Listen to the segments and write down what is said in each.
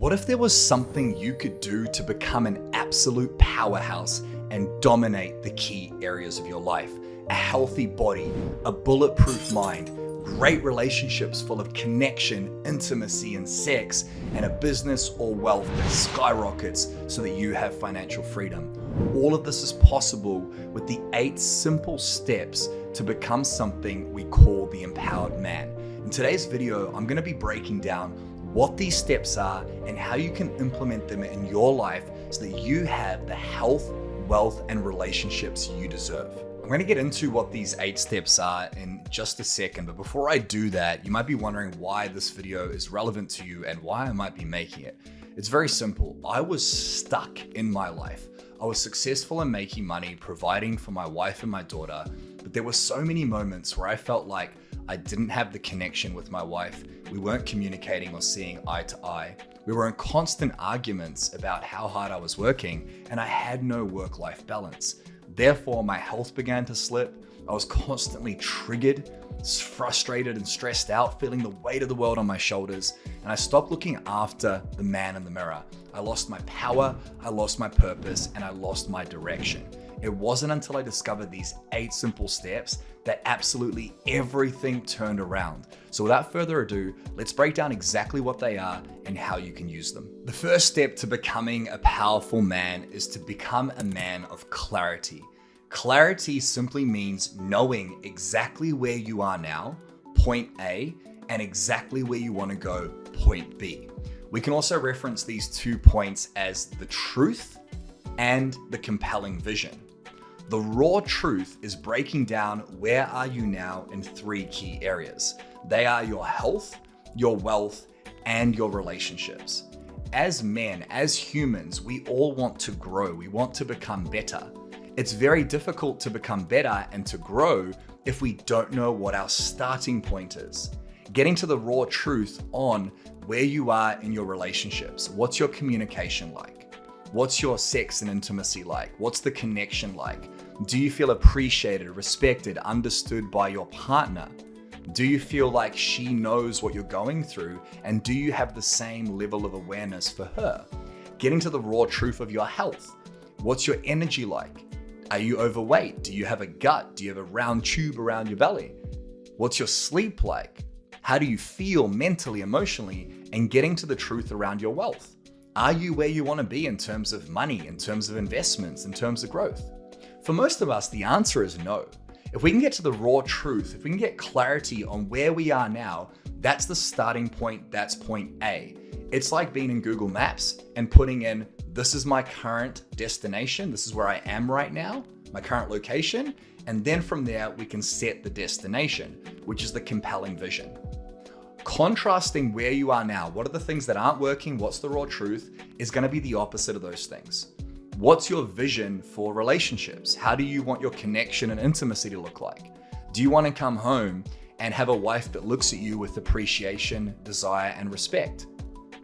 What if there was something you could do to become an absolute powerhouse and dominate the key areas of your life? A healthy body, a bulletproof mind, great relationships full of connection, intimacy, and sex, and a business or wealth that skyrockets so that you have financial freedom. All of this is possible with the 8 simple steps to become something we call the empowered man. In today's video, I'm going to be breaking down what these steps are and how you can implement them in your life so that you have the health, wealth, and relationships you deserve. I'm going to get into what these 8 steps are in just a second, but before I do that, you might be wondering why this video is relevant to you and why I might be making it. It's very simple. I was stuck in my life. I was successful in making money, providing for my wife and my daughter, but there were so many moments where I felt like I didn't have the connection with my wife. We weren't communicating or seeing eye to eye. We were in constant arguments about how hard I was working, and I had no work-life balance. Therefore, my health began to slip. I was constantly triggered, frustrated, and stressed out, feeling the weight of the world on my shoulders, and I stopped looking after the man in the mirror. I lost my power, I lost my purpose, and I lost my direction. It wasn't until I discovered these 8 simple steps that absolutely everything turned around. So without further ado, let's break down exactly what they are and how you can use them. The first step to becoming a powerful man is to become a man of clarity. Clarity simply means knowing exactly where you are now, point A, and exactly where you want to go, point B. We can also reference these 2 points as the truth and the compelling vision. The raw truth is breaking down where are you now in 3 key areas. They are your health, your wealth, and your relationships. As men, as humans, we all want to grow. We want to become better. It's very difficult to become better and to grow if we don't know what our starting point is. Getting to the raw truth on where you are in your relationships. What's your communication like? What's your sex and intimacy like? What's the connection like? Do you feel appreciated, respected, understood by your partner? Do you feel like she knows what you're going through? And do you have the same level of awareness for her? Getting to the raw truth of your health. What's your energy like? Are you overweight? Do you have a gut? Do you have a round tube around your belly? What's your sleep like? How do you feel mentally, emotionally? And getting to the truth around your wealth. Are you where you want to be in terms of money, in terms of investments, in terms of growth? For most of us, the answer is no. If we can get to the raw truth, if we can get clarity on where we are now, that's the starting point, that's point A. It's like being in Google Maps and putting in, this is my current destination, this is where I am right now, my current location, and then from there we can set the destination, which is the compelling vision. Contrasting where you are now, what are the things that aren't working, what's the raw truth, is going to be the opposite of those things. What's your vision for relationships? How do you want your connection and intimacy to look like? Do you want to come home and have a wife that looks at you with appreciation, desire, and respect?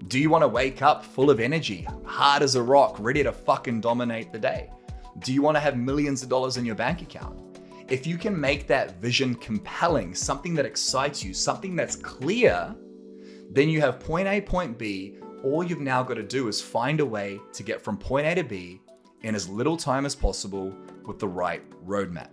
Do you want to wake up full of energy, hard as a rock, ready to fucking dominate the day? Do you want to have millions of dollars in your bank account? If you can make that vision compelling, something that excites you, something that's clear, then you have point A, point B. All you've now got to do is find a way to get from point A to B in as little time as possible with the right roadmap.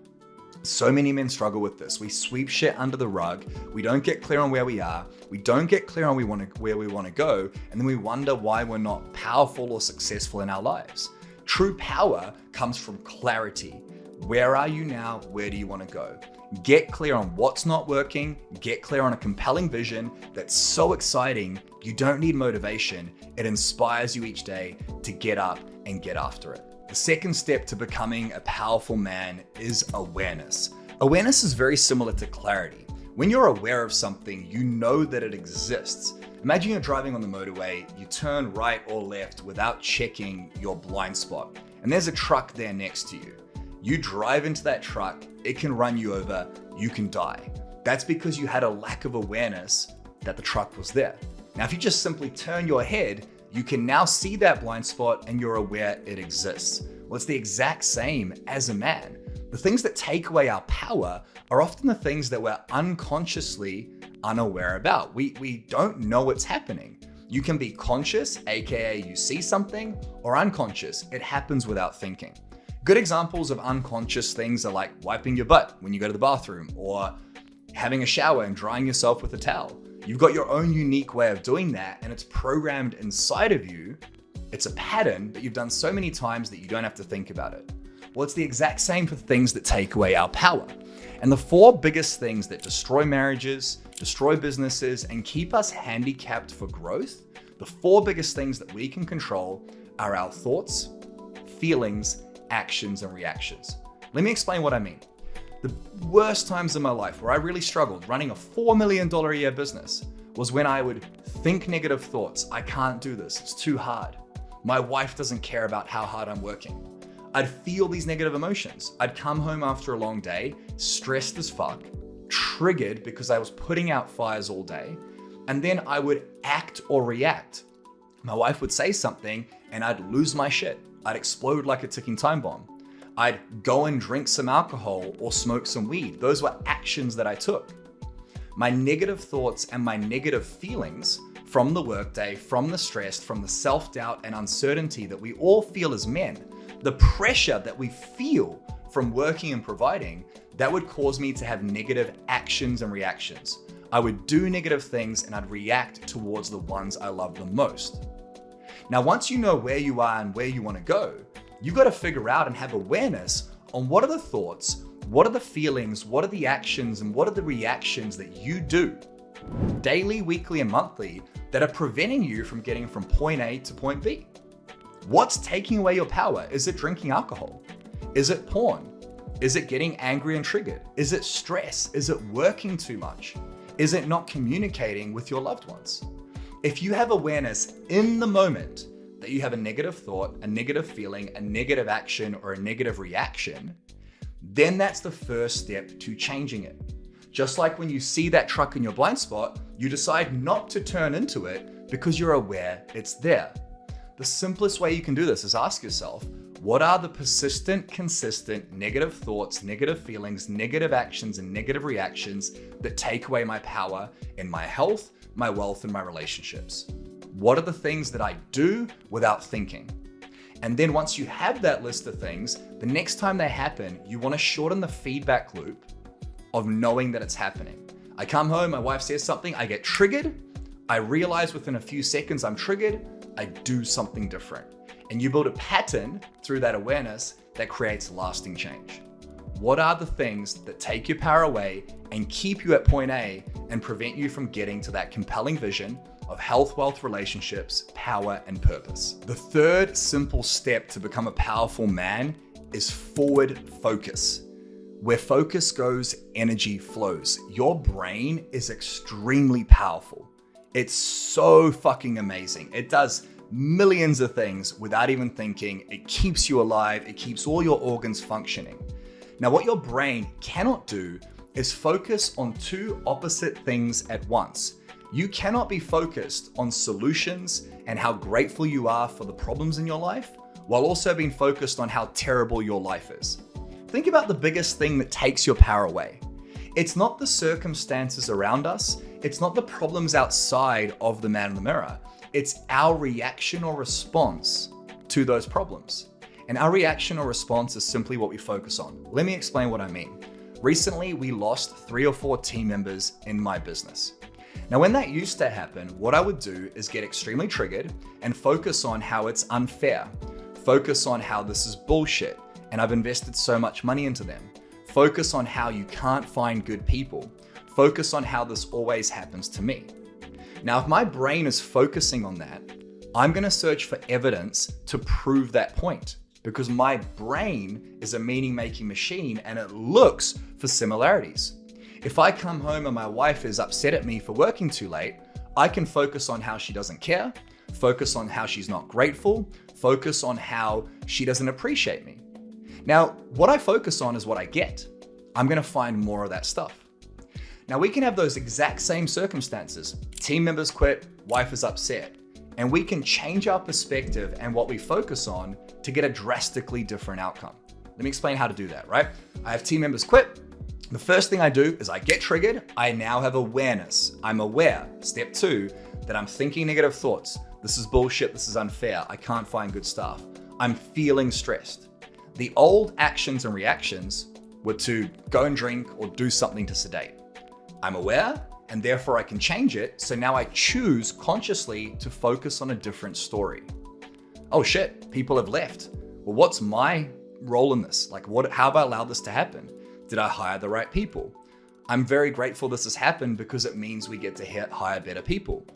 So many men struggle with this. We sweep shit under the rug. We don't get clear on where we are. We don't get clear on where we want to go. And then we wonder why we're not powerful or successful in our lives. True power comes from clarity. Where are you now? Where do you want to go? Get clear on what's not working. Get clear on a compelling vision that's so exciting, you don't need motivation. It inspires you each day to get up and get after it. The second step to becoming a powerful man is awareness. Awareness is very similar to clarity. When you're aware of something, you know that it exists. Imagine you're driving on the motorway, you turn right or left without checking your blind spot, and there's a truck there next to you. You drive into that truck, it can run you over, you can die. That's because you had a lack of awareness that the truck was there. Now, if you just simply turn your head, you can now see that blind spot and you're aware it exists. Well, it's the exact same as a man. The things that take away our power are often the things that we're unconsciously unaware about. We don't know what's happening. You can be conscious, aka you see something, or unconscious. It happens without thinking. Good examples of unconscious things are like wiping your butt when you go to the bathroom, or having a shower and drying yourself with a towel. You've got your own unique way of doing that, and it's programmed inside of you. It's a pattern that you've done so many times that you don't have to think about it. Well, it's the exact same for things that take away our power. And the 4 biggest things that destroy marriages, destroy businesses, and keep us handicapped for growth, the 4 biggest things that we can control are our thoughts, feelings, actions, and reactions. Let me explain what I mean. The worst times in my life where I really struggled running a $4 million a year business was when I would think negative thoughts. I can't do this. It's too hard. My wife doesn't care about how hard I'm working. I'd feel these negative emotions. I'd come home after a long day, stressed as fuck, triggered because I was putting out fires all day, and then I would act or react. My wife would say something and I'd lose my shit. I'd explode like a ticking time bomb. I'd go and drink some alcohol or smoke some weed. Those were actions that I took. My negative thoughts and my negative feelings from the workday, from the stress, from the self-doubt and uncertainty that we all feel as men, the pressure that we feel from working and providing, that would cause me to have negative actions and reactions. I would do negative things and I'd react towards the ones I love the most. Now, once you know where you are and where you want to go, you've got to figure out and have awareness on what are the thoughts, what are the feelings, what are the actions, and what are the reactions that you do daily, weekly, and monthly that are preventing you from getting from point A to point B. What's taking away your power? Is it drinking alcohol? Is it porn? Is it getting angry and triggered? Is it stress? Is it working too much? Is it not communicating with your loved ones? If you have awareness in the moment that you have a negative thought, a negative feeling, a negative action, or a negative reaction, then that's the first step to changing it. Just like when you see that truck in your blind spot, you decide not to turn into it because you're aware it's there. The simplest way you can do this is ask yourself, what are the persistent, consistent negative thoughts, negative feelings, negative actions, and negative reactions that take away my power in my health, my wealth, and my relationships? What are the things that I do without thinking? And then once you have that list of things, the next time they happen, you want to shorten the feedback loop of knowing that it's happening. I come home, my wife says something, I get triggered. I realize within a few seconds I'm triggered. I do something different. And you build a pattern through that awareness that creates lasting change. What are the things that take your power away and keep you at point A and prevent you from getting to that compelling vision of health, wealth, relationships, power, and purpose? The third simple step to become a powerful man is forward focus. Where focus goes, energy flows. Your brain is extremely powerful. It's so fucking amazing. It does millions of things without even thinking. It keeps you alive. It keeps all your organs functioning. Now, what your brain cannot do is focus on 2 opposite things at once. You cannot be focused on solutions and how grateful you are for the problems in your life, while also being focused on how terrible your life is. Think about the biggest thing that takes your power away. It's not the circumstances around us. It's not the problems outside of the man in the mirror. It's our reaction or response to those problems. And our reaction or response is simply what we focus on. Let me explain what I mean. Recently, we lost 3 or 4 team members in my business. Now, when that used to happen, what I would do is get extremely triggered and focus on how it's unfair. Focus on how this is bullshit and I've invested so much money into them. Focus on how you can't find good people. Focus on how this always happens to me. Now, if my brain is focusing on that, I'm going to search for evidence to prove that point, because my brain is a meaning-making machine and it looks for similarities. If I come home and my wife is upset at me for working too late, I can focus on how she doesn't care, focus on how she's not grateful, focus on how she doesn't appreciate me. Now, what I focus on is what I get. I'm going to find more of that stuff. Now, we can have those exact same circumstances. Team members quit, wife is upset, and we can change our perspective and what we focus on to get a drastically different outcome. Let me explain how to do that, right? I have team members quit. The first thing I do is I get triggered. I now have awareness. I'm aware. Step 2, that I'm thinking negative thoughts. This is bullshit. This is unfair. I can't find good stuff. I'm feeling stressed. The old actions and reactions were to go and drink or do something to sedate. I'm aware, and therefore I can change it. So now I choose consciously to focus on a different story. Oh shit, people have left. Well, what's my role in this? Like, how have I allowed this to happen? Did I hire the right people? I'm very grateful this has happened because it means we get to hire better people.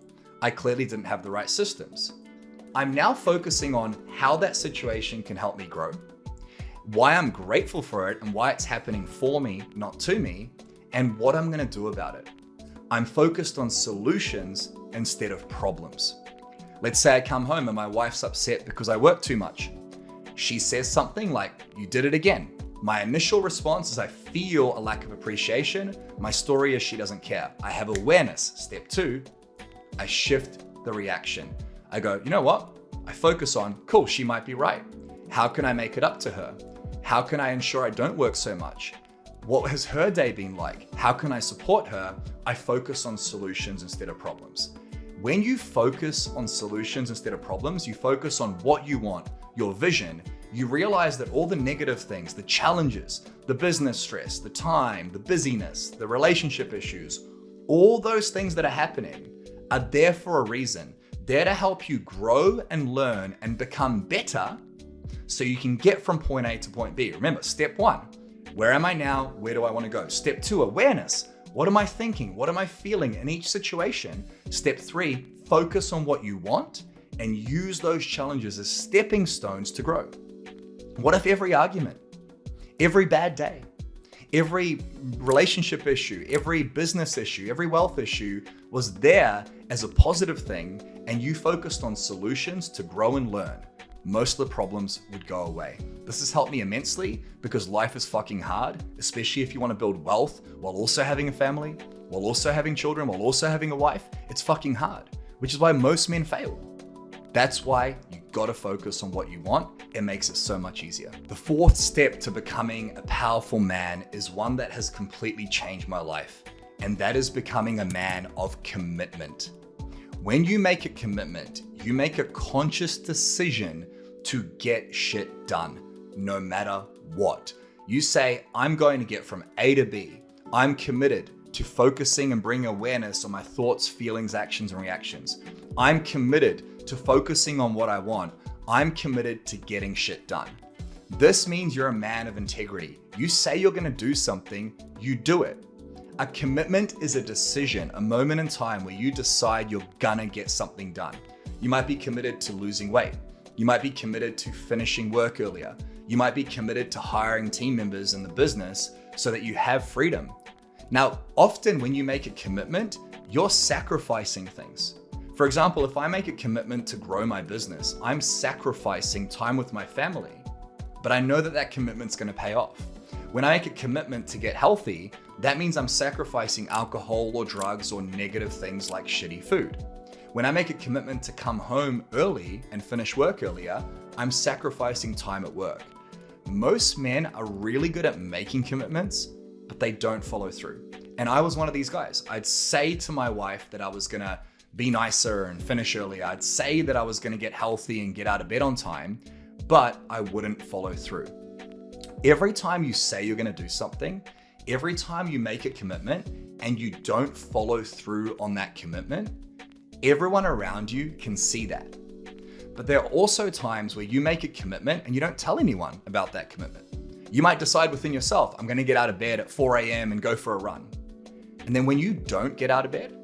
I clearly didn't have the right systems. I'm now focusing on how that situation can help me grow, why I'm grateful for it and why it's happening for me, not to me, and what I'm gonna do about it. I'm focused on solutions instead of problems. Let's say I come home and my wife's upset because I work too much. She says something like, "You did it again." My initial response is I feel a lack of appreciation. My story is she doesn't care. I have awareness. Step 2, I shift the reaction. I go, you know what? I focus on, cool, she might be right. How can I make it up to her? How can I ensure I don't work so much? What has her day been like? How can I support her? I focus on solutions instead of problems. When you focus on solutions instead of problems, you focus on what you want, your vision, you realize that all the negative things, the challenges, the business stress, the time, the busyness, the relationship issues, all those things that are happening are there for a reason. They're to help you grow and learn and become better so you can get from point A to point B. Remember, step 1, where am I now? Where do I want to go? Step 2, awareness. What am I thinking? What am I feeling in each situation? Step 3, focus on what you want and use those challenges as stepping stones to grow. What if every argument, every bad day, every relationship issue, every business issue, every wealth issue was there as a positive thing and you focused on solutions to grow and learn? Most of the problems would go away. This has helped me immensely because life is fucking hard, especially if you want to build wealth while also having a family, while also having children, while also having a wife. It's fucking hard, which is why most men fail. That's why you gotta focus on what you want. It makes it so much easier. The 4th step to becoming a powerful man is one that has completely changed my life, and that is becoming a man of commitment. When you make a commitment, you make a conscious decision to get shit done, no matter what. You say, I'm going to get from A to B. I'm committed to focusing and bringing awareness on my thoughts, feelings, actions, and reactions. I'm committed to focusing on what I want. I'm committed to getting shit done. This means you're a man of integrity. You say you're gonna do something, you do it. A commitment is a decision, a moment in time where you decide you're gonna get something done. You might be committed to losing weight. You might be committed to finishing work earlier. You might be committed to hiring team members in the business so that you have freedom. Now, often when you make a commitment, you're sacrificing things. For example, if I make a commitment to grow my business, I'm sacrificing time with my family, but I know that that commitment's gonna pay off. When I make a commitment to get healthy, that means I'm sacrificing alcohol or drugs or negative things like shitty food. When I make a commitment to come home early and finish work earlier, I'm sacrificing time at work. Most men are really good at making commitments, but they don't follow through. And I was one of these guys. I'd say to my wife that I was gonna be nicer and finish earlier. I'd say that I was gonna get healthy and get out of bed on time, but I wouldn't follow through. Every time you say you're gonna do something, every time you make a commitment and you don't follow through on that commitment, everyone around you can see that. But there are also times where you make a commitment and you don't tell anyone about that commitment. You might decide within yourself, I'm gonna get out of bed at 4 a.m. and go for a run. And then when you don't get out of bed,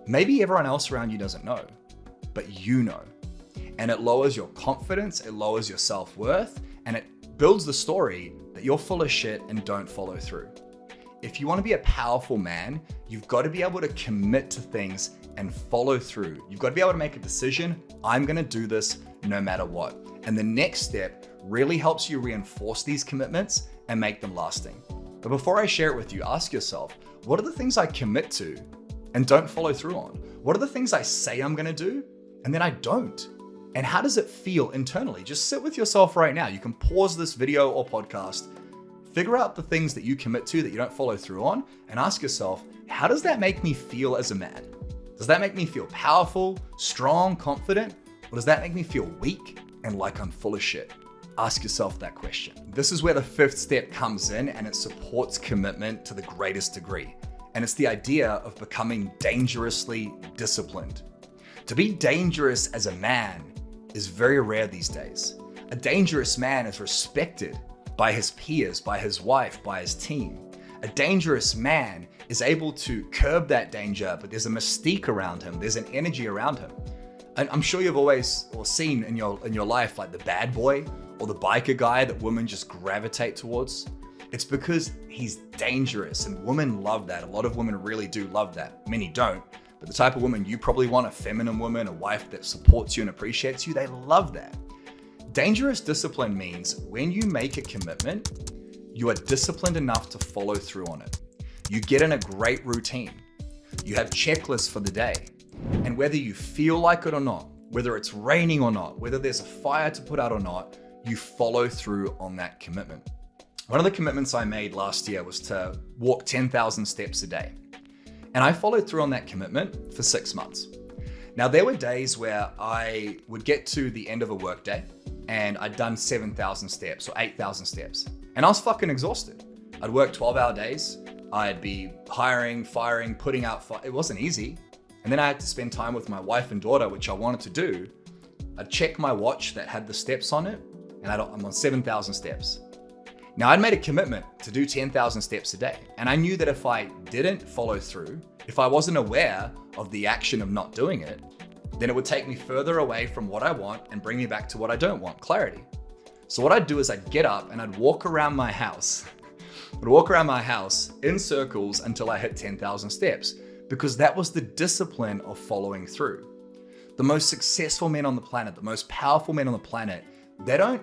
maybe everyone else around you doesn't know, but you know. And it lowers your confidence, it lowers your self-worth, and it builds the story that you're full of shit and don't follow through. If you want to be a powerful man, you've got to be able to commit to things and follow through. You've got to be able to make a decision, I'm gonna do this no matter what. And the next step really helps you reinforce these commitments and make them lasting. But before I share it with you, ask yourself, what are the things I commit to and don't follow through on? What are the things I say I'm gonna do and then I don't? And how does it feel internally? Just sit with yourself right now. You can pause this video or podcast, figure out the things that you commit to that you don't follow through on, and ask yourself, how does that make me feel as a man? Does that make me feel powerful, strong, confident? Or does that make me feel weak and like I'm full of shit? Ask yourself that question. This is where the fifth step comes in, and it supports commitment to the greatest degree. And it's the idea of becoming dangerously disciplined. To be dangerous as a man is very rare these days. A dangerous man is respected by his peers, by his wife, by his team. A dangerous man is able to curb that danger, but there's a mystique around him. There's an energy around him. And I'm sure you've always seen in your life, like the bad boy or the biker guy that women just gravitate towards. It's because he's dangerous, and women love that. A lot of women really do love that. Many don't, but the type of woman you probably want, a feminine woman, a wife that supports you and appreciates you, they love that. Dangerous discipline means when you make a commitment, you are disciplined enough to follow through on it. You get in a great routine. You have checklists for the day. And whether you feel like it or not, whether it's raining or not, whether there's a fire to put out or not, you follow through on that commitment. One of the commitments I made last year was to walk 10,000 steps a day. And I followed through on that commitment for 6 months. Now, there were days where I would get to the end of a workday and I'd done 7,000 steps or 8,000 steps. And I was fucking exhausted. I'd work 12-hour days. I'd be hiring, firing, putting out it wasn't easy. And then I had to spend time with my wife and daughter, which I wanted to do. I'd check my watch that had the steps on it, and I'm on 7,000 steps. Now, I'd made a commitment to do 10,000 steps a day. And I knew that if I didn't follow through, if I wasn't aware of the action of not doing it, then it would take me further away from what I want and bring me back to what I don't want, clarity. So what I'd do is I'd get up and I'd walk around my house. I'd walk around my house in circles until I hit 10,000 steps, because that was the discipline of following through. The most successful men on the planet, the most powerful men on the planet, they don't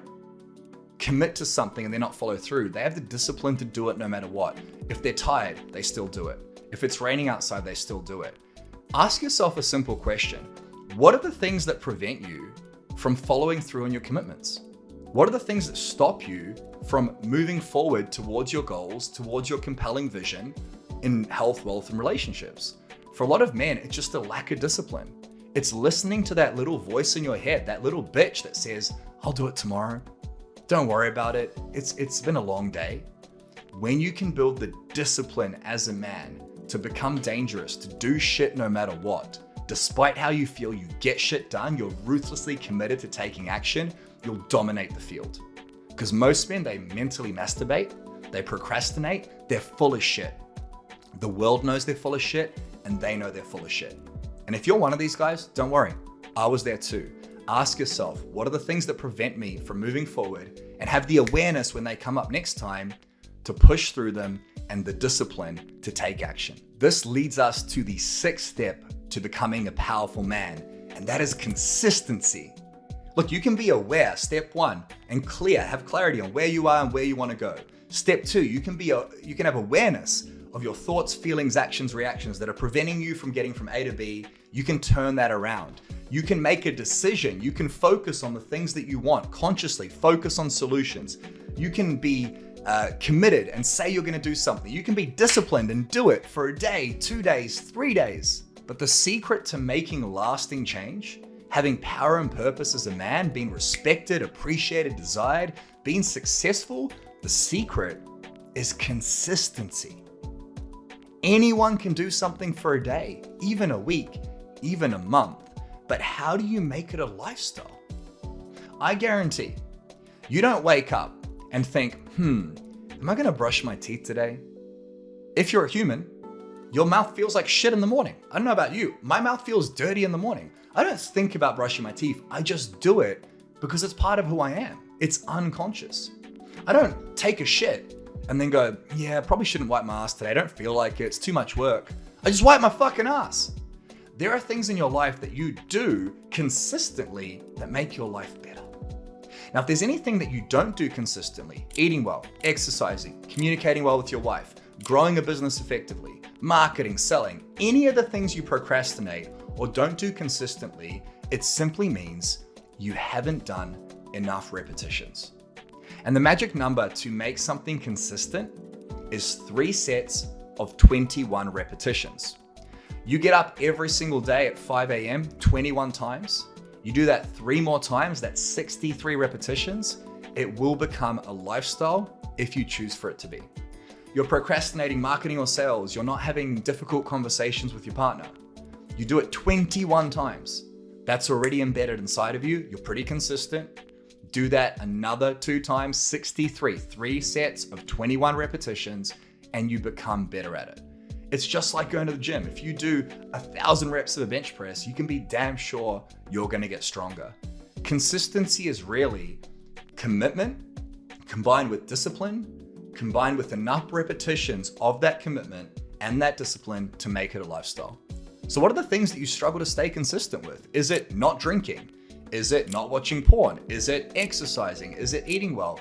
commit to something and then not follow through. They have the discipline to do it no matter what. If they're tired, they still do it. If it's raining outside, they still do it. Ask yourself a simple question. What are the things that prevent you from following through on your commitments? What are the things that stop you from moving forward towards your goals, towards your compelling vision in health, wealth, and relationships? For a lot of men, it's just a lack of discipline. It's listening to that little voice in your head, that little bitch that says, I'll do it tomorrow. Don't worry about it. It's been a long day. When you can build the discipline as a man to become dangerous, to do shit no matter what, despite how you feel, you get shit done, you're ruthlessly committed to taking action, you'll dominate the field. Because most men, they mentally masturbate, they procrastinate, they're full of shit. The world knows they're full of shit, and they know they're full of shit. And if you're one of these guys, don't worry. I was there too. Ask yourself, what are the things that prevent me from moving forward, and have the awareness when they come up next time to push through them and the discipline to take action. This leads us to the sixth step to becoming a powerful man, and that is consistency. Look, you can be aware, step one, and have clarity on where you are and where you want to go. Step two, you can have awareness of your thoughts, feelings, actions, reactions that are preventing you from getting from A to B. You can turn that around. You can make a decision. You can focus on the things that you want consciously, focus on solutions. You can be committed and say you're going to do something. You can be disciplined and do it for a day, 2 days, 3 days. But the secret to making lasting change, having power and purpose as a man, being respected, appreciated, desired, being successful, the secret is consistency. Anyone can do something for a day, even a week, even a month. But how do you make it a lifestyle? I guarantee you don't wake up and think, am I gonna brush my teeth today? If you're a human, your mouth feels like shit in the morning. I don't know about you, my mouth feels dirty in the morning. I don't think about brushing my teeth, I just do it because it's part of who I am. It's unconscious. I don't take a shit and then go, yeah, I probably shouldn't wipe my ass today. I don't feel like it, it's too much work. I just wipe my fucking ass. There are things in your life that you do consistently that make your life better. Now, if there's anything that you don't do consistently, eating well, exercising, communicating well with your wife, growing a business effectively, marketing, selling, any of the things you procrastinate or don't do consistently, it simply means you haven't done enough repetitions. And the magic number to make something consistent is 3 sets of 21 repetitions. You get up every single day at 5 a.m. 21 times. You do that 3 more times, that's 63 repetitions. It will become a lifestyle if you choose for it to be. You're procrastinating marketing or sales. You're not having difficult conversations with your partner. You do it 21 times. That's already embedded inside of you. You're pretty consistent. Do that another 2 times, 63, 3 sets of 21 repetitions, and you become better at it. It's just like going to the gym. If you do 1,000 reps of a bench press, you can be damn sure you're gonna get stronger. Consistency is really commitment combined with discipline, combined with enough repetitions of that commitment and that discipline to make it a lifestyle. So what are the things that you struggle to stay consistent with? Is it not drinking? Is it not watching porn? Is it exercising? Is it eating well?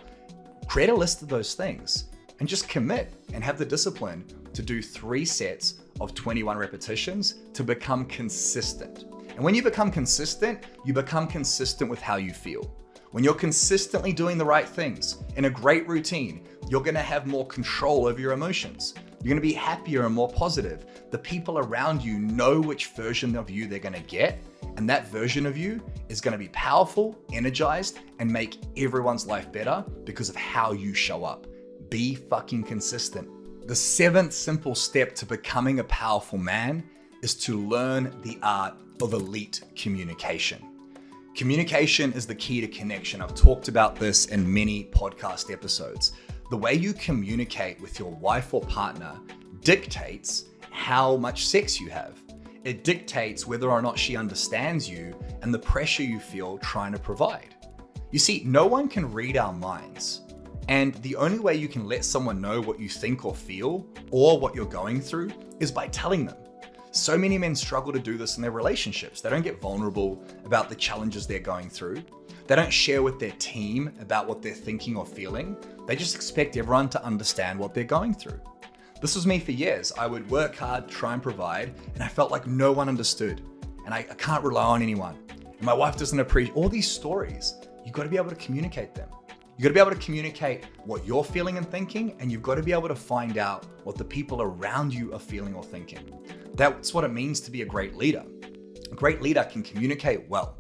Create a list of those things and just commit and have the discipline to do 3 sets of 21 repetitions to become consistent. And when you become consistent with how you feel. When you're consistently doing the right things in a great routine, you're gonna have more control over your emotions. You're gonna be happier and more positive. The people around you know which version of you they're gonna get, and that version of you is gonna be powerful, energized, and make everyone's life better because of how you show up. Be fucking consistent. The 7th simple step to becoming a powerful man is to learn the art of elite communication. Communication is the key to connection. I've talked about this in many podcast episodes. The way you communicate with your wife or partner dictates how much sex you have. It dictates whether or not she understands you and the pressure you feel trying to provide. You see, no one can read our minds. And the only way you can let someone know what you think or feel or what you're going through is by telling them. So many men struggle to do this in their relationships. They don't get vulnerable about the challenges they're going through. They don't share with their team about what they're thinking or feeling. They just expect everyone to understand what they're going through. This was me for years. I would work hard, try and provide, and I felt like no one understood. And I can't rely on anyone. And my wife doesn't appreciate all these stories. You've got to be able to communicate them. You've got to be able to communicate what you're feeling and thinking, and you've got to be able to find out what the people around you are feeling or thinking. That's what it means to be a great leader. A great leader can communicate well.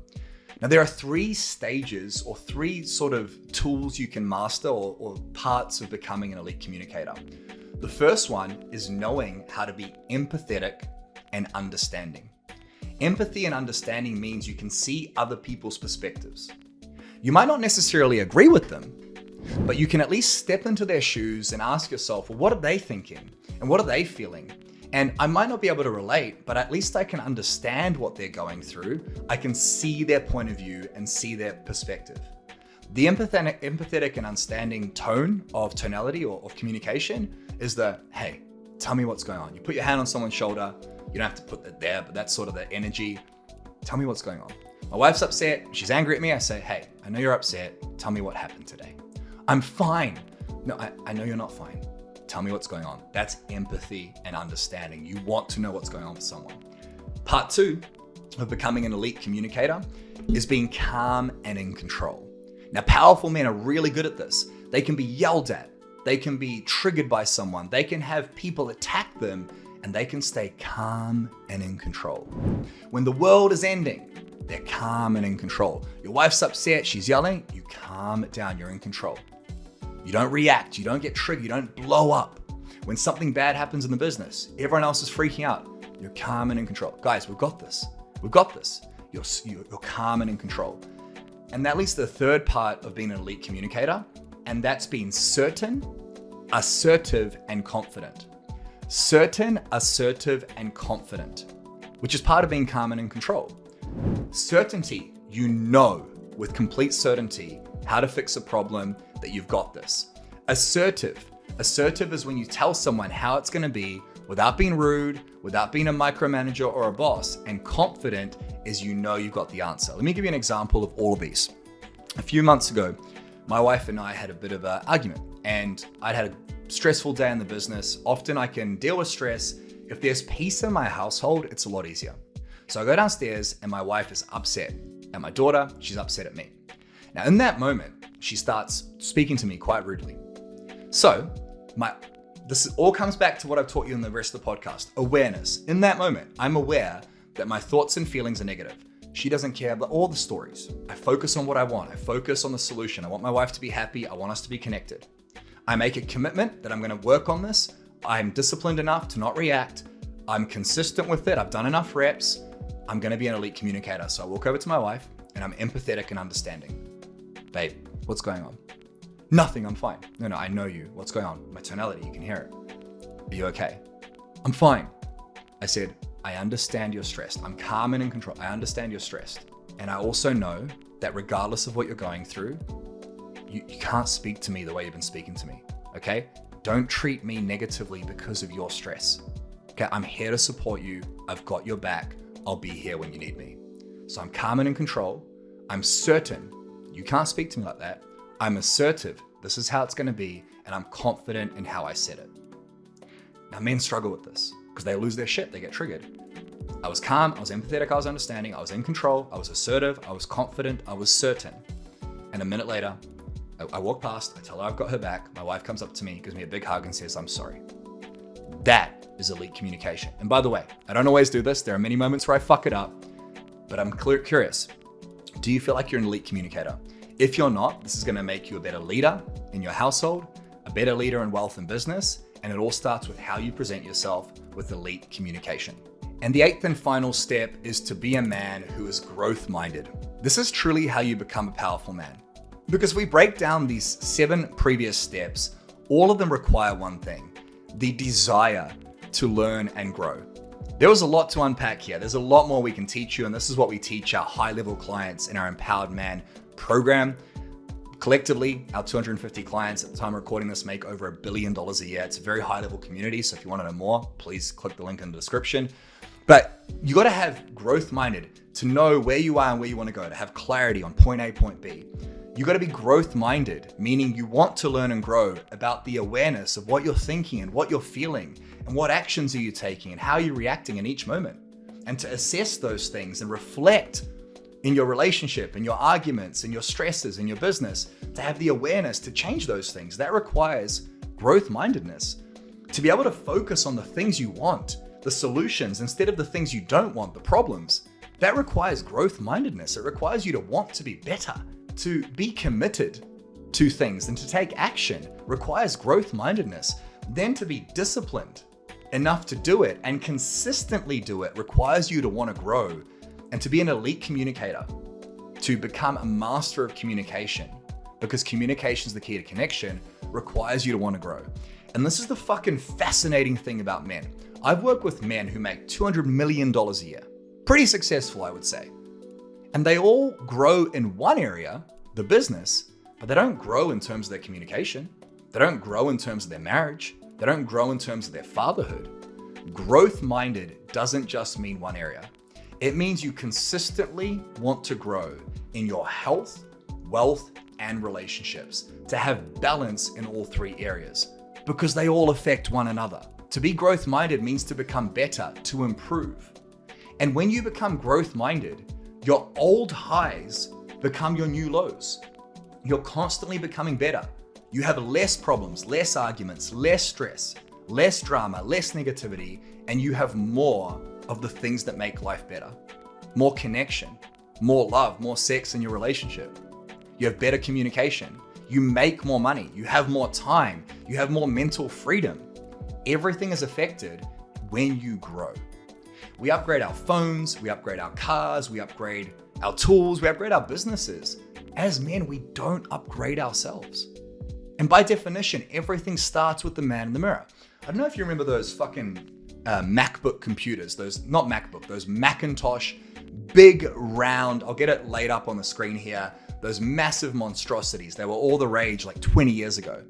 Now, there are 3 stages or 3 sort of tools you can master or parts of becoming an elite communicator. The first one is knowing how to be empathetic and understanding. Empathy and understanding means you can see other people's perspectives. You might not necessarily agree with them, but you can at least step into their shoes and ask yourself, well, what are they thinking? And what are they feeling? And I might not be able to relate, but at least I can understand what they're going through. I can see their point of view and see their perspective. The empathetic and understanding tonality or of communication is the, hey, tell me what's going on. You put your hand on someone's shoulder. You don't have to put that there, but that's sort of the energy. Tell me what's going on. My wife's upset. She's angry at me. I say, hey, I know you're upset. Tell me what happened today. I'm fine. No, I know you're not fine. Tell me what's going on. That's empathy and understanding. You want to know what's going on with someone. Part 2 of becoming an elite communicator is being calm and in control. Now, powerful men are really good at this. They can be yelled at. They can be triggered by someone. They can have people attack them, and they can stay calm and in control. When the world is ending, they're calm and in control. Your wife's upset, she's yelling, you calm it down, you're in control. You don't react, you don't get triggered, you don't blow up. When something bad happens in the business, everyone else is freaking out, you're calm and in control. Guys, we've got this. We've got this. You're calm and in control. And that leads to the third part of being an elite communicator, and that's being certain, assertive, and confident. Certain, assertive, and confident, which is part of being calm and in control. Certainty, you know with complete certainty how to fix a problem, that you've got this. Assertive is when you tell someone how it's going to be without being rude, without being a micromanager or a boss. And confident is you know you've got the answer. Let me give you an example of all of these. A few months ago, my wife and I had a bit of an argument, and I'd had a stressful day in the business. Often I can deal with stress. If there's peace in my household, it's a lot easier. So I go downstairs and my wife is upset at my daughter. She's upset at me. Now in that moment, she starts speaking to me quite rudely. So This all comes back to what I've taught you in the rest of the podcast. Awareness. In that moment, I'm aware that my thoughts and feelings are negative. She doesn't care about all the stories. I focus on what I want. I focus on the solution. I want my wife to be happy. I want us to be connected. I make a commitment that I'm going to work on this. I'm disciplined enough to not react. I'm consistent with it. I've done enough reps. I'm going to be an elite communicator. So I walk over to my wife and I'm empathetic and understanding. Babe, what's going on? Nothing, I'm fine. No, I know you. What's going on? My tonality, you can hear it. Are you okay? I'm fine. I said, I understand you're stressed. I'm calm and in control. I understand you're stressed. And I also know that regardless of what you're going through, you can't speak to me the way you've been speaking to me, okay? Don't treat me negatively because of your stress, okay? I'm here to support you. I've got your back. I'll be here when you need me. So I'm calm and in control. I'm certain. You can't speak to me like that. I'm assertive. This is how it's going to be. And I'm confident in how I said it. Now, men struggle with this because they lose their shit. They get triggered. I was calm. I was empathetic. I was understanding. I was in control. I was assertive. I was confident. I was certain. And a minute later, I walk past. I tell her I've got her back. My wife comes up to me, gives me a big hug and says, I'm sorry. That is elite communication. And by the way, I don't always do this. There are many moments where I fuck it up, but I'm curious. Do you feel like you're an elite communicator? If you're not, this is going to make you a better leader in your household, a better leader in wealth and business, and it all starts with how you present yourself with elite communication. And the eighth and final step is to be a man who is growth-minded. This is truly how you become a powerful man. Because we break down these 7 previous steps, all of them require one thing, the desire to learn and grow. There was a lot to unpack here. There's a lot more we can teach you, and this is what we teach our high-level clients in our Empowered Man program. Collectively, our 250 clients at the time of recording this make over $1 billion a year. It's a very high-level community, so if you want to know more, please click the link in the description. But you got to have growth-minded to know where you are and where you want to go, to have clarity on point A, point B. You got to be growth-minded, meaning you want to learn and grow about the awareness of what you're thinking and what you're feeling and what actions are you taking and how you're reacting in each moment. And to assess those things and reflect in your relationship, in your arguments, in your stresses, in your business, to have the awareness to change those things. That requires growth-mindedness. To be able to focus on the things you want, the solutions, instead of the things you don't want, the problems, that requires growth-mindedness. It requires you to want to be better. To be committed to things and to take action requires growth-mindedness. Then to be disciplined enough to do it and consistently do it requires you to want to grow. And to be an elite communicator, to become a master of communication, because communication is the key to connection, requires you to want to grow. And this is the fucking fascinating thing about men. I've worked with men who make $200 million a year. Pretty successful, I would say. And they all grow in one area, the business, but they don't grow in terms of their communication. They don't grow in terms of their marriage. They don't grow in terms of their fatherhood. Growth-minded doesn't just mean one area. It means you consistently want to grow in your health, wealth, and relationships, to have balance in all 3 areas, because they all affect one another. To be growth-minded means to become better, to improve. And when you become growth-minded, your old highs become your new lows. You're constantly becoming better. You have less problems, less arguments, less stress, less drama, less negativity, and you have more of the things that make life better. More connection, more love, more sex in your relationship. You have better communication. You make more money. You have more time. You have more mental freedom. Everything is affected when you grow. We upgrade our phones, we upgrade our cars, we upgrade our tools, we upgrade our businesses. As men, we don't upgrade ourselves. And by definition, everything starts with the man in the mirror. I don't know if you remember those fucking MacBook computers, those Macintosh, big round, I'll get it laid up on the screen here, those massive monstrosities. They were all the rage like 20 years ago.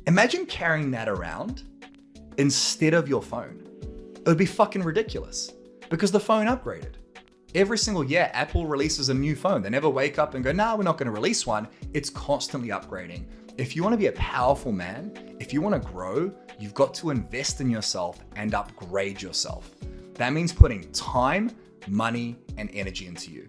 Imagine carrying that around instead of your phone. It would be fucking ridiculous because the phone upgraded. Every single year, Apple releases a new phone. They never wake up and go, nah, we're not going to release one. It's constantly upgrading. If you want to be a powerful man, if you want to grow, you've got to invest in yourself and upgrade yourself. That means putting time, money, and energy into you.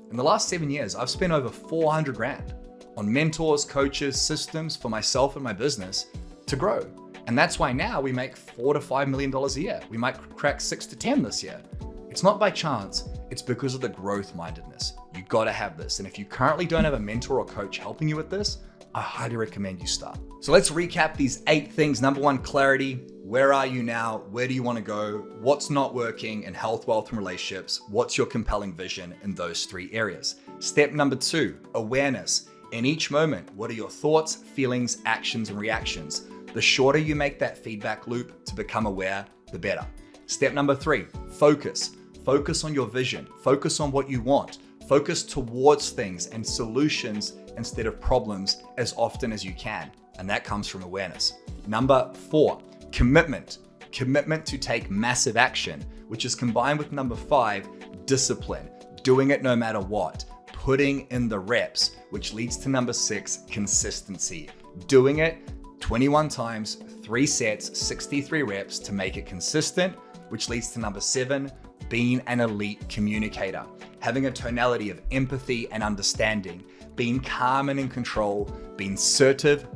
In the last 7 years, I've spent over 400 grand on mentors, coaches, systems for myself and my business to grow. And that's why now we make $4 to $5 million a year. We might crack 6 to 10 this year. It's not by chance, it's because of the growth mindedness. You gotta have this. And if you currently don't have a mentor or coach helping you with this, I highly recommend you start. So let's recap these 8 things. Number 1, clarity. Where are you now? Where do you want to go? What's not working in health, wealth, and relationships? What's your compelling vision in those 3 areas? Step number 2, awareness. In each moment, what are your thoughts, feelings, actions, and reactions? The shorter you make that feedback loop to become aware, the better. Step number 3, focus. Focus on your vision. Focus on what you want. Focus towards things and solutions instead of problems as often as you can. And that comes from awareness. Number 4, commitment. Commitment to take massive action, which is combined with number 5, discipline. Doing it no matter what. Putting in the reps, which leads to number 6, consistency. Doing it 21 times, 3 sets, 63 reps to make it consistent, which leads to number 7, being an elite communicator. Having a tonality of empathy and understanding, being calm and in control, being assertive,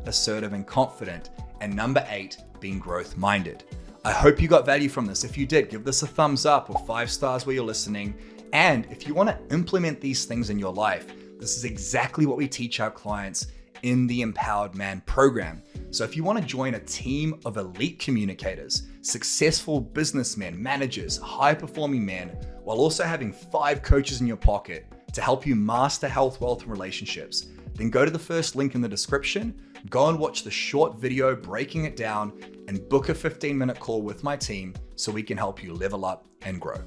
and confident, and number 8, being growth-minded. I hope you got value from this. If you did, give this a thumbs up or 5 stars where you're listening. And if you want to implement these things in your life, this is exactly what we teach our clients in the Empowered Man program. So if you want to join a team of elite communicators, successful businessmen, managers, high-performing men, while also having 5 coaches in your pocket to help you master health, wealth, and relationships, then go to the first link in the description, go and watch the short video breaking it down, and book a 15-minute call with my team so we can help you level up and grow.